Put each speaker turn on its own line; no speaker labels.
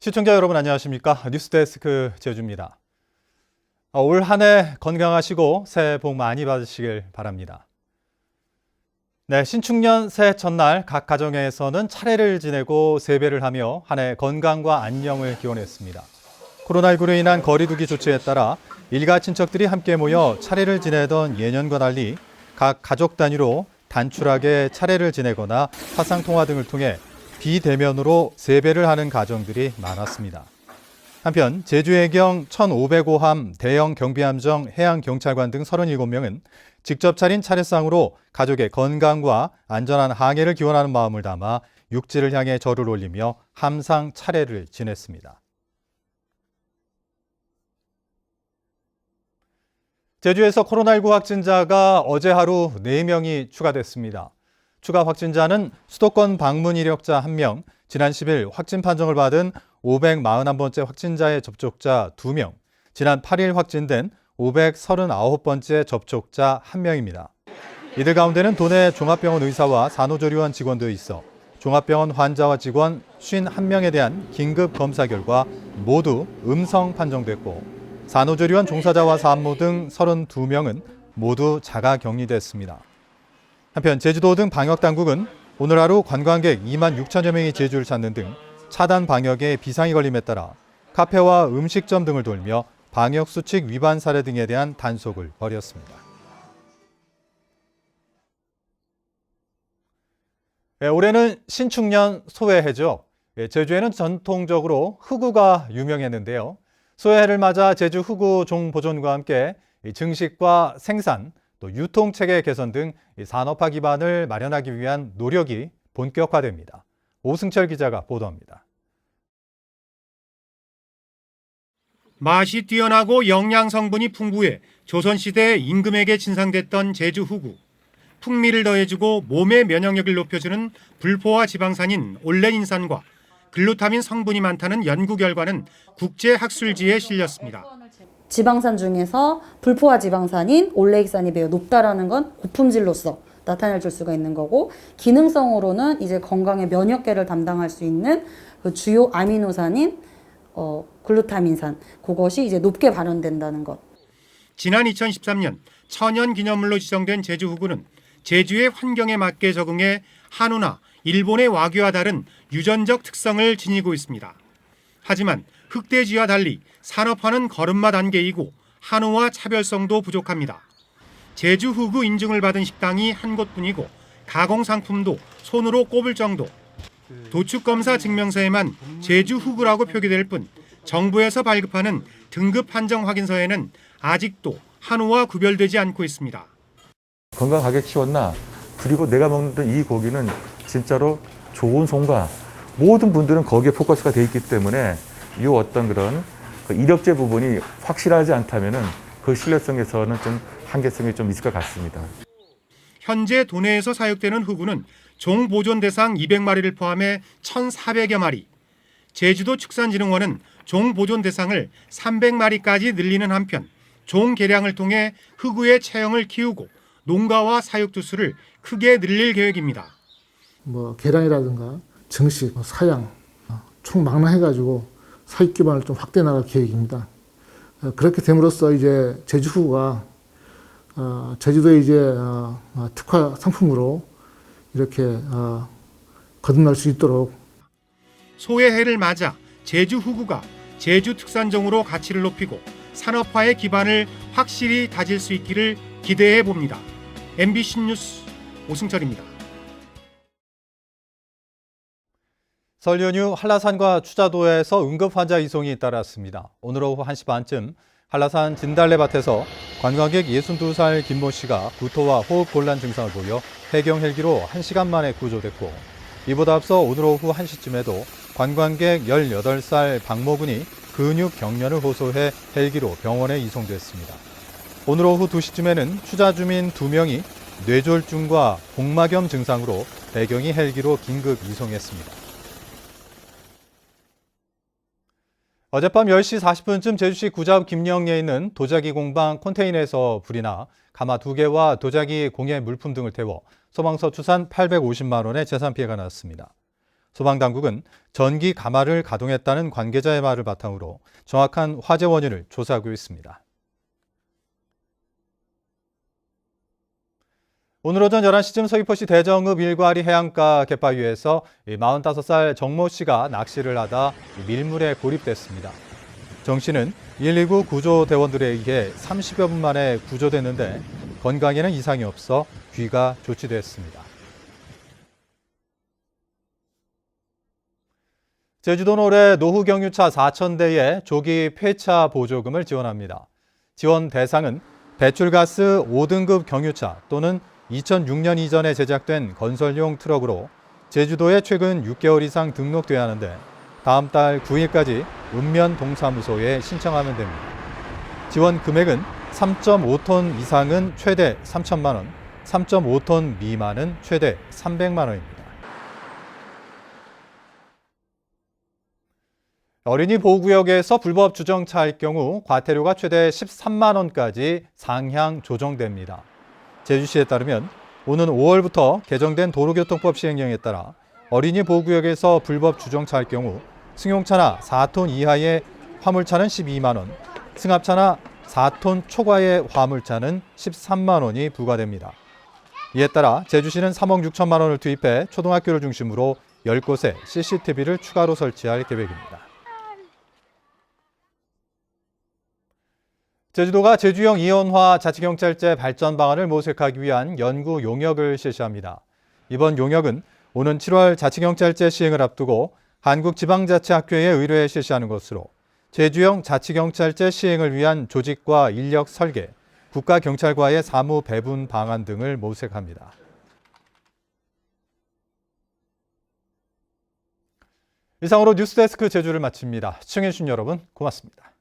시청자 여러분 안녕하십니까? 뉴스데스크 제주입니다. 올 한 해 건강하시고 새해 복 많이 받으시길 바랍니다. 네, 신축년 새해 첫날 각 가정에서는 차례를 지내고 세배를 하며 한 해 건강과 안녕을 기원했습니다. 코로나19로 인한 거리두기 조치에 따라 일가 친척들이 함께 모여 차례를 지내던 예년과 달리 각 가족 단위로 단출하게 차례를 지내거나 화상통화 등을 통해 비대면으로 세배를 하는 가정들이 많았습니다. 한편 제주해경 1505함 대형 경비함정 해양경찰관 등 37명은 직접 차린 차례상으로 가족의 건강과 안전한 항해를 기원하는 마음을 담아 육지를 향해 절을 올리며 함상 차례를 지냈습니다. 제주에서 코로나19 확진자가 어제 하루 4명이 추가됐습니다. 추가 확진자는 수도권 방문 이력자 1명, 지난 10일 확진 판정을 받은 541번째 확진자의 접촉자 2명, 지난 8일 확진된 539번째 접촉자 1명입니다. 이들 가운데는 도내 종합병원 의사와 산후조리원 직원도 있어 종합병원 환자와 직원 51명에 대한 긴급 검사 결과 모두 음성 판정됐고 산후조리원 종사자와 산모 등 32명은 모두 자가 격리됐습니다. 한편 제주도 등 방역당국은 오늘 하루 관광객 2만 6천여 명이 제주를 찾는 등 차단 방역에 비상이 걸림에 따라 카페와 음식점 등을 돌며 방역수칙 위반 사례 등에 대한 단속을 벌였습니다. 올해는 신축년 소해해죠. 제주에는 전통적으로 흑우가 유명했는데요. 소해를 맞아 제주 흑우 종보존과 함께 증식과 생산, 또 유통체계 개선 등 산업화 기반을 마련하기 위한 노력이 본격화됩니다. 오승철 기자가 보도합니다.
맛이 뛰어나고 영양 성분이 풍부해 조선시대 임금에게 진상됐던 제주 흑우. 풍미를 더해주고 몸의 면역력을 높여주는 불포화 지방산인 올레인산과 글루타민 성분이 많다는 연구 결과는 국제학술지에 실렸습니다.
지방산 중에서 불포화 지방산인 올레익산이 매우 높다라는 건 고품질로서 나타낼 수가 있는 거고, 기능성으로는 이제 건강의 면역계를 담당할 수 있는 그 주요 아미노산인 글루타민산, 그것이 이제 높게 발현된다는 것.
지난 2013년 천연기념물로 지정된 제주 흑우는 제주의 환경에 맞게 적응해 한우나 일본의 와규와 다른 유전적 특성을 지니고 있습니다. 하지만 흑돼지와 달리 산업화는 걸음마 단계이고 한우와 차별성도 부족합니다. 제주 흑우 인증을 받은 식당이 한 곳뿐이고 가공상품도 손으로 꼽을 정도. 도축검사 증명서에만 제주 흑우라고 표기될 뿐 정부에서 발급하는 등급 판정 확인서에는 아직도 한우와 구별되지 않고 있습니다.
건강하게 키웠나? 그리고 내가 먹는 이 고기는 진짜로 좋은 손가? 모든 분들은 거기에 포커스가 돼 있기 때문에 이 어떤 그런 이력제 부분이 확실하지 않다면은 그 신뢰성에서는 좀 한계성이 좀 있을 것 같습니다.
현재 도내에서 사육되는 흑우는 종보존 대상 200마리를 포함해 1,400여 마리. 제주도 축산진흥원은 종보존 대상을 300마리까지 늘리는 한편 종 개량을 통해 흑우의 체형을 키우고 농가와 사육 두수를 크게 늘릴 계획입니다.
개량이라든가 증식, 사양 총망라해가지고 사육 기반을 좀 확대 나갈 계획입니다. 그렇게 됨으로써 이제 제주 흑우가 제주도의 이제 특화 상품으로 이렇게 거듭날 수 있도록.
소의 해를 맞아 제주 흑우가 제주 특산종으로 가치를 높이고 산업화의 기반을 확실히 다질 수 있기를 기대해 봅니다. MBC 뉴스 오승철입니다.
설 연휴 한라산과 추자도에서 응급 환자 이송이 잇따랐습니다. 오늘 오후 1시 반쯤 한라산 진달래밭에서 관광객 62살 김모 씨가 구토와 호흡 곤란 증상을 보여 해경 헬기로 1시간 만에 구조됐고, 이보다 앞서 오늘 오후 1시쯤에도 관광객 18살 박모 군이 근육 경련을 호소해 헬기로 병원에 이송됐습니다. 오늘 오후 2시쯤에는 추자 주민 2명이 뇌졸중과 복막염 증상으로 해경이 헬기로 긴급 이송했습니다. 어젯밤 10시 40분쯤 제주시 구자읍 김영리에 있는 도자기 공방 컨테이너에서 불이 나 가마 2개와 도자기 공예 물품 등을 태워 소방서 추산 850만 원의 재산 피해가 났습니다. 소방당국은 전기 가마를 가동했다는 관계자의 말을 바탕으로 정확한 화재 원인을 조사하고 있습니다. 오늘 오전 11시쯤 서귀포시 대정읍 일과리 해안가 갯바위에서 45살 정모 씨가 낚시를 하다 밀물에 고립됐습니다. 정 씨는 119 구조대원들에 의해 30여 분 만에 구조됐는데 건강에는 이상이 없어 귀가 조치됐습니다. 제주도는 올해 노후 경유차 4,000대에 조기 폐차 보조금을 지원합니다. 지원 대상은 배출가스 5등급 경유차 또는 2006년 이전에 제작된 건설용 트럭으로 제주도에 최근 6개월 이상 등록돼야 하는데 다음 달 9일까지 읍면동사무소에 신청하면 됩니다. 지원 금액은 3.5톤 이상은 최대 3천만 원, 3.5톤 미만은 최대 300만 원입니다. 어린이 보호구역에서 불법 주정차할 경우 과태료가 최대 13만 원까지 상향 조정됩니다. 제주시에 따르면 오는 5월부터 개정된 도로교통법 시행령에 따라 어린이 보호구역에서 불법 주정차할 경우 승용차나 4톤 이하의 화물차는 12만 원, 승합차나 4톤 초과의 화물차는 13만 원이 부과됩니다. 이에 따라 제주시는 3억 6천만 원을 투입해 초등학교를 중심으로 10곳에 CCTV를 추가로 설치할 계획입니다. 제주도가 제주형 이원화 자치경찰제 발전 방안을 모색하기 위한 연구 용역을 실시합니다. 이번 용역은 오는 7월 자치경찰제 시행을 앞두고 한국지방자치학회에 의뢰해 실시하는 것으로 제주형 자치경찰제 시행을 위한 조직과 인력 설계, 국가경찰과의 사무 배분 방안 등을 모색합니다. 이상으로 뉴스데스크 제주를 마칩니다. 시청해주신 여러분 고맙습니다.